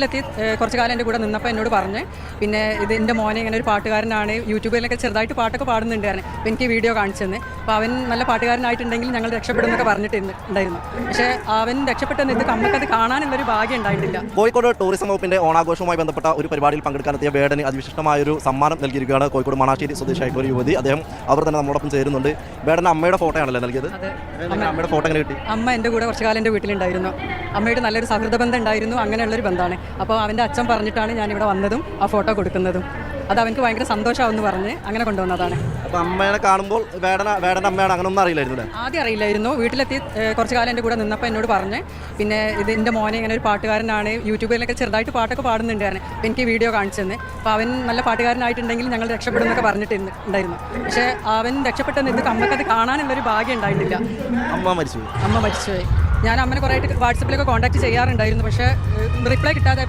ിലെത്തി കുറച്ച് കാലം എൻ്റെ കൂടെ നിന്നപ്പോൾ എന്നോട് പറഞ്ഞ് പിന്നെ ഇത് എൻ്റെ മോനെ ഇങ്ങനെ ഒരു പാട്ടുകാരനാണ്, യൂട്യൂബിലൊക്കെ ചെറുതായിട്ട് പാട്ടൊക്കെ പാടുന്നുണ്ടായിരുന്നു. അപ്പോൾ എനിക്ക് വീഡിയോ കാണിച്ചു തന്നെ. അപ്പോൾ അവൻ നല്ല പാട്ടുകാരനായിട്ടുണ്ടെങ്കിൽ ഞങ്ങൾ രക്ഷപ്പെടുമെന്നൊക്കെ പറഞ്ഞിട്ടുണ്ടായിരുന്നു. പക്ഷേ അവൻ രക്ഷപ്പെട്ടെന്ന് ഇത് നമുക്കത് കാണാനുള്ളൊരു ഭാഗ്യം ഉണ്ടായിട്ടില്ല. കോഴിക്കോട് ടൂറിസം വകുപ്പിന്റെ ഓണാഘോഷവുമായി ബന്ധപ്പെട്ട ഒരു പരിപാടിയിൽ പങ്കെടുക്കാനെത്തിയ വേടന് അതിവിശിഷ്ടമായൊരു സമ്മാനം നൽകിയിരിക്കുകയാണ് കോഴിക്കോട് മണാശ്ശേരി സ്വദേശിയായിട്ടുള്ള ഒരു യുവതി. അദ്ദേഹം അവർ തന്നെ നമ്മളോടൊപ്പം ചേരുന്നുണ്ട്. വേടന് അമ്മയുടെ ഫോട്ടോ ആണല്ലോ നൽകിയത്. അമ്മയുടെ ഫോട്ടോ എങ്ങനെ കിട്ടി? അമ്മ എൻ്റെ കൂടെ കുറച്ച് കാലം എൻ്റെ വീട്ടിലുണ്ടായിരുന്നു. അമ്മയുടെ നല്ലൊരു സൗഹൃദ ബന്ധം ഉണ്ടായിരുന്നു. അങ്ങനെയുള്ളൊരു ബന്ധമാണ്. അപ്പോൾ അവൻ്റെ അച്ഛൻ പറഞ്ഞിട്ടാണ് ഞാനിവിടെ വന്നതും ആ ഫോട്ടോ കൊടുക്കുന്നതും. അത് അവനക്ക് ഭയങ്കര സന്തോഷമാവെന്ന് പറഞ്ഞ് അങ്ങനെ കൊണ്ടുവന്നതാണ്. അപ്പോൾ അമ്മേനെ കാണുമ്പോൾ വേടൻ്റെ അമ്മയാണ് അങ്ങനൊന്നും അറിയില്ലായിരുന്നു? ആദ്യം അറിയില്ലായിരുന്നു. വീട്ടിലെത്തി കുറച്ച് കാലം എൻ്റെ കൂടെ നിന്നപ്പോൾ എന്നോട് പറഞ്ഞ് പിന്നെ ഇത് എൻ്റെ മോനെ ഇങ്ങനെ ഒരു പാട്ടുകാരനാണ്, യൂട്യൂബിലൊക്കെ ചെറുതായിട്ട് പാട്ടൊക്കെ പാടുന്നുണ്ടായിരുന്നു. അപ്പോൾ എനിക്ക് വീഡിയോ കാണിച്ചു തന്നെ. അപ്പോൾ അവൻ നല്ല പാട്ടുകാരനായിട്ടുണ്ടെങ്കിൽ ഞങ്ങൾ രക്ഷപ്പെടുമെന്നൊക്കെ പറഞ്ഞിട്ടുണ്ടായിരുന്നു. പക്ഷേ അവൻ രക്ഷപ്പെട്ടെന്ന് ഇത് നമുക്കത് കാണാനുള്ളൊരു ഭാഗ്യം ഉണ്ടായിട്ടില്ല. അമ്മ മരിച്ചുപോയി. ഞാൻ അമ്മനെ കുറേ ആയിട്ട് വാട്സപ്പിലൊക്കെ കോൺടാക്ട് ചെയ്യാറുണ്ടായിരുന്നു. പക്ഷേ റിപ്ലൈ കിട്ടാതെ